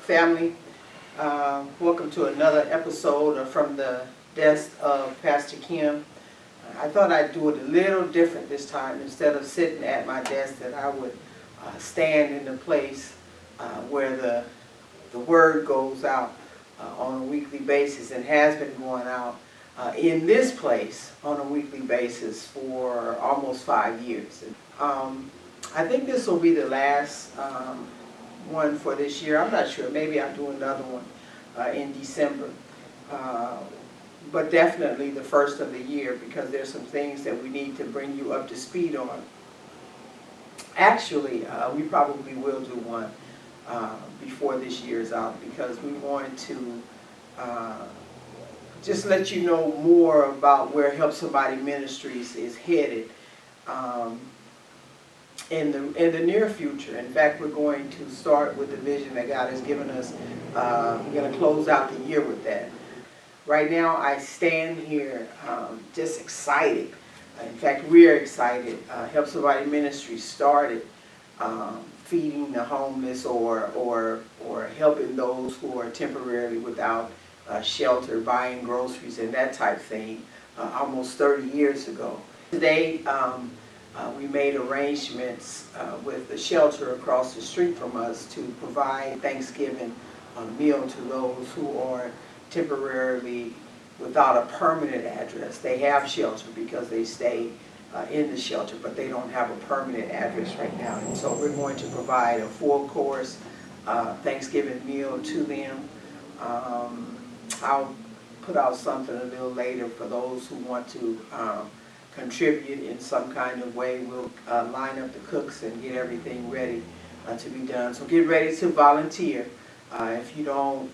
family. Welcome to another episode of From the Desk of Pastor Kim. I thought I'd do it a little different this time. Instead of sitting at my desk, that I would stand in the place where the word goes out on a weekly basis and has been going out in this place on a weekly basis for almost 5 years. I think this will be the last one for this year. I'm not sure. Maybe I'll do another one in December. But definitely the first of the year, because there's some things that we need to bring you up to speed on. Actually, we probably will do one before this year is out, because we want to just let you know more about where Help Somebody Ministries is headed in the near future. In fact, we're going to start with the vision that God has given us. We're going to close out the year with that. Right now, I stand here just excited. In fact, we're excited. Help Somebody Ministries started feeding the homeless or helping those who are temporarily without shelter, buying groceries and that type thing almost 30 years ago. Today, we made arrangements with the shelter across the street from us to provide Thanksgiving meal to those who are temporarily without a permanent address. They have shelter because they stay in the shelter, but they don't have a permanent address right now. And so we're going to provide a full course Thanksgiving meal to them. I'll put out something a little later for those who want to contribute in some kind of way. We'll line up the cooks and get everything ready to be done. So get ready to volunteer. If you don't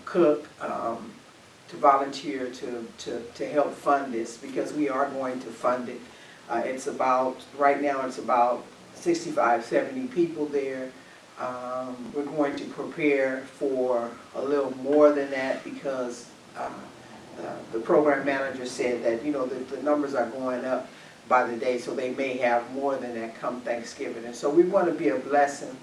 cook, to volunteer to help fund this, because we are going to fund it. It's about, right now it's about 65, 70 people there. We're going to prepare for a little more than that, because the program manager said that, you know, the numbers are going up by the day, so they may have more than that come Thanksgiving. And so we want to be a blessing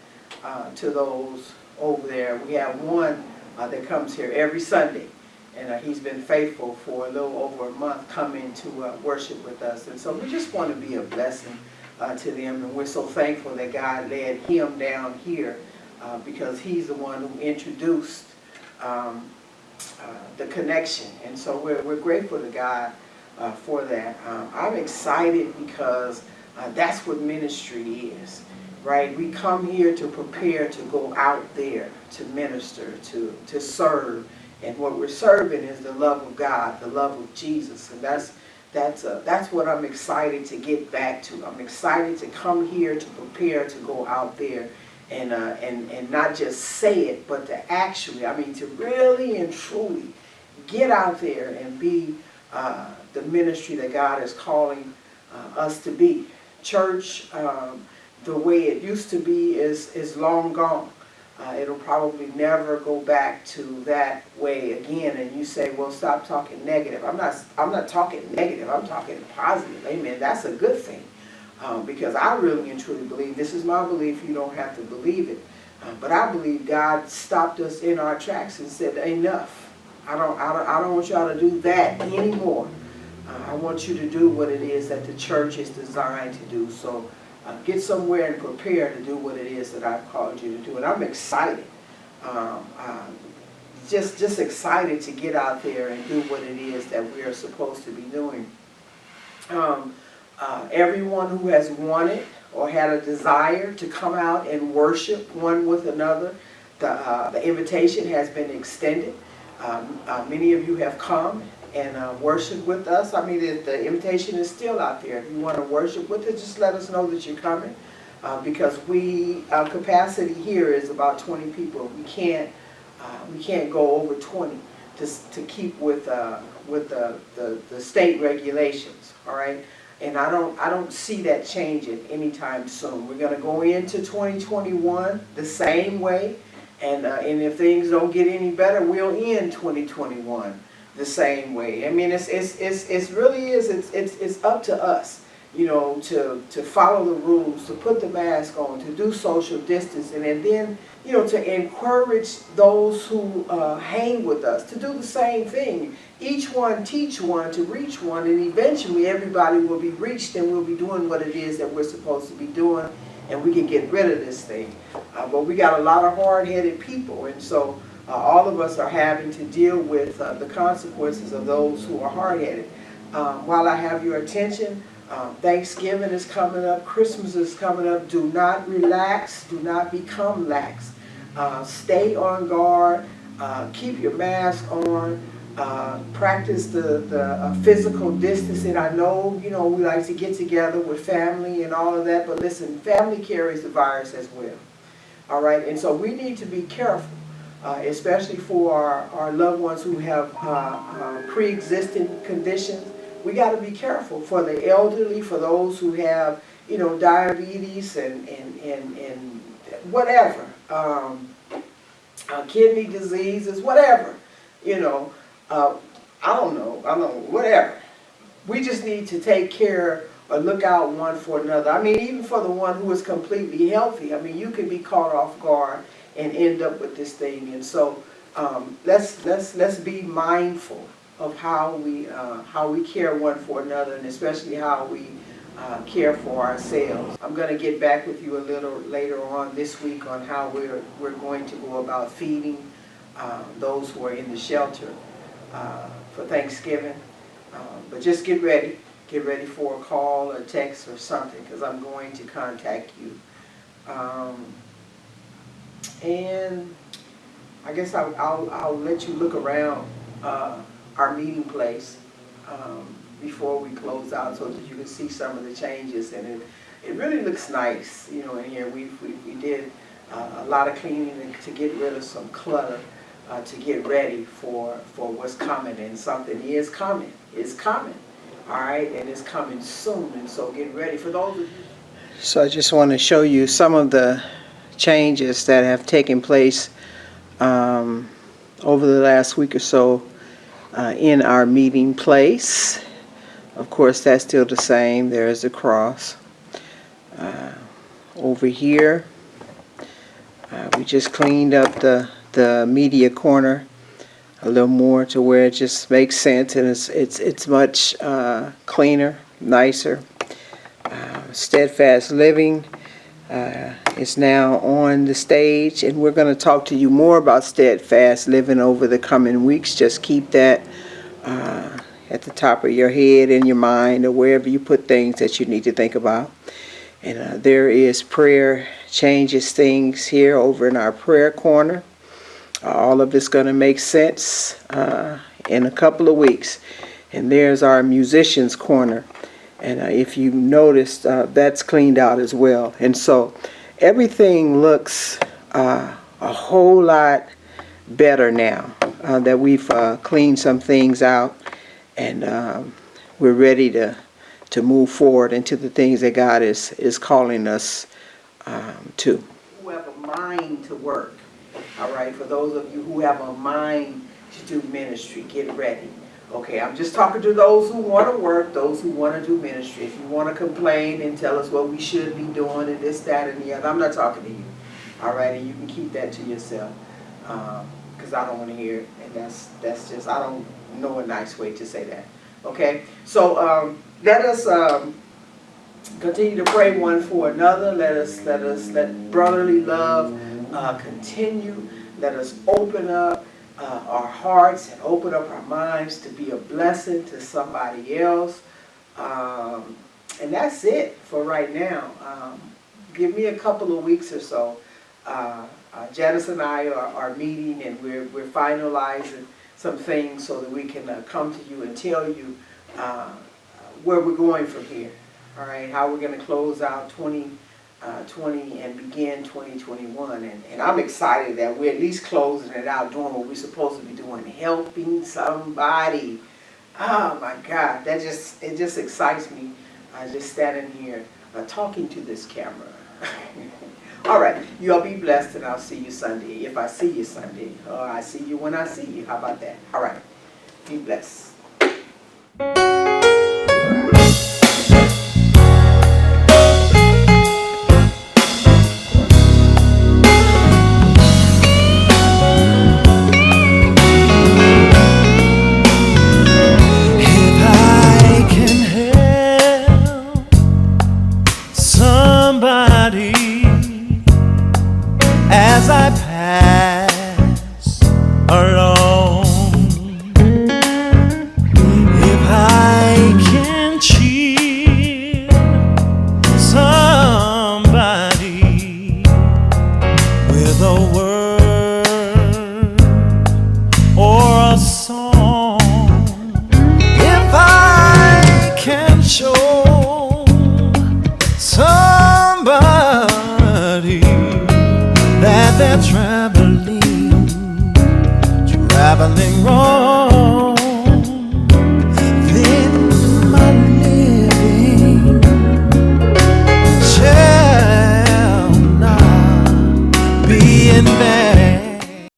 to those over there. We have one that comes here every Sunday, and he's been faithful for a little over a month coming to worship with us. And so we just want to be a blessing to them, and we're so thankful that God led him down here because he's the one who introduced the connection. And so we're grateful to God for that. I'm excited because that's what ministry is, right? We come here to prepare to go out there to minister, to serve. And what we're serving is the love of God, the love of Jesus. And that's what I'm excited to get back to. I'm excited to come here to prepare to go out there and not just say it, but to actually, to really and truly get out there and be the ministry that God is calling us to be. Church, the way it used to be is long gone. It'll probably never go back to that way again. And you say, well, stop talking negative. I'm not talking negative. I'm talking positive. Amen. That's a good thing. Because I really and truly believe, this is my belief, you don't have to believe it, but I believe God stopped us in our tracks and said, enough. I don't want y'all to do that anymore. I want you to do what it is that the church is designed to do. So get somewhere and prepare to do what it is that I've called you to do. And I'm excited, just excited to get out there and do what it is that we are supposed to be doing. Everyone who has wanted or had a desire to come out and worship one with another, the invitation has been extended. Many of you have come and worshiped with us. The invitation is still out there. If you want to worship with us, just let us know that you're coming, because our capacity here is about 20 people. We can't go over 20 to keep with the state regulations. All right. And I don't see that changing anytime soon. We're going to go into 2021 the same way, and if things don't get any better, we'll end 2021 the same way. It's really is. It's up to us. to follow the rules, to put the mask on, to do social distancing, and then, to encourage those who hang with us to do the same thing. Each one teach one to reach one, and eventually everybody will be reached and we'll be doing what it is that we're supposed to be doing, and we can get rid of this thing. But we got a lot of hard-headed people, and so all of us are having to deal with the consequences of those who are hard-headed. While I have your attention, Thanksgiving is coming up, Christmas is coming up. Do not relax, do not become lax. Stay on guard, keep your mask on, practice the physical distancing. I know, we like to get together with family and all of that, but listen, family carries the virus as well. All right, and so we need to be careful, especially for our loved ones who have pre-existing conditions. We got to be careful for the elderly, for those who have, diabetes and whatever, kidney diseases, whatever, I don't know, whatever. We just need to take care or look out one for another. I mean, even for the one who is completely healthy, I mean, you can be caught off guard and end up with this thing. And so let's be mindful of how we care one for another, and especially how we care for ourselves. I'm going to get back with you a little later on this week on how we're going to go about feeding those who are in the shelter for Thanksgiving. But just get ready. Get ready for a call or text or something, because I'm going to contact you. And I guess I'll let you look around our meeting place before we close out, so that you can see some of the changes. And it really looks nice, in here. We did a lot of cleaning to get rid of some clutter, to get ready for what's coming. And something is coming. It's coming. All right, and it's coming soon. And so get ready for those of you. So I just want to show you some of the changes that have taken place over the last week or so in our meeting place. Of course, that's still the same. There's the cross. Over here, we just cleaned up the media corner a little more to where it just makes sense, and it's much cleaner, nicer. Steadfast Living is now on the stage, and we're going to talk to you more about Steadfast Living over the coming weeks. Just keep that at the top of your head, in your mind, or wherever you put things that you need to think about. And there is Prayer Changes Things here over in our prayer corner. All of it's going to make sense in a couple of weeks. And there's our musicians corner. And if you noticed, that's cleaned out as well. And so everything looks a whole lot better now that we've cleaned some things out. And we're ready to move forward into the things that God is calling us to. Who have a mind to work. All right, for those of you who have a mind to do ministry, get ready. Okay, I'm just talking to those who want to work, those who want to do ministry. If you want to complain and tell us what we should be doing and this, that, and the other, I'm not talking to you. All right, and you can keep that to yourself, because I don't want to hear it, and that's just, I don't know a nice way to say that. Okay, so let us continue to pray one for another. Let brotherly love continue. Let us open up our hearts and open up our minds to be a blessing to somebody else. And that's it for right now. Give me a couple of weeks or so. Janice and I are meeting, and we're finalizing some things so that we can come to you and tell you where we're going from here. All right, how we're going to close out 2020 and begin 2021. And I'm excited that we're at least closing it out, doing what we're supposed to be doing, helping somebody. Oh my God, it just excites me, just standing here talking to this camera. All right, you all be blessed, and I'll see you Sunday. If I see you Sunday, I see you when I see you. How about that? All right, be blessed. alone. If I can cheer somebody with a word or a song, if I can show somebody that they're traveling wrong,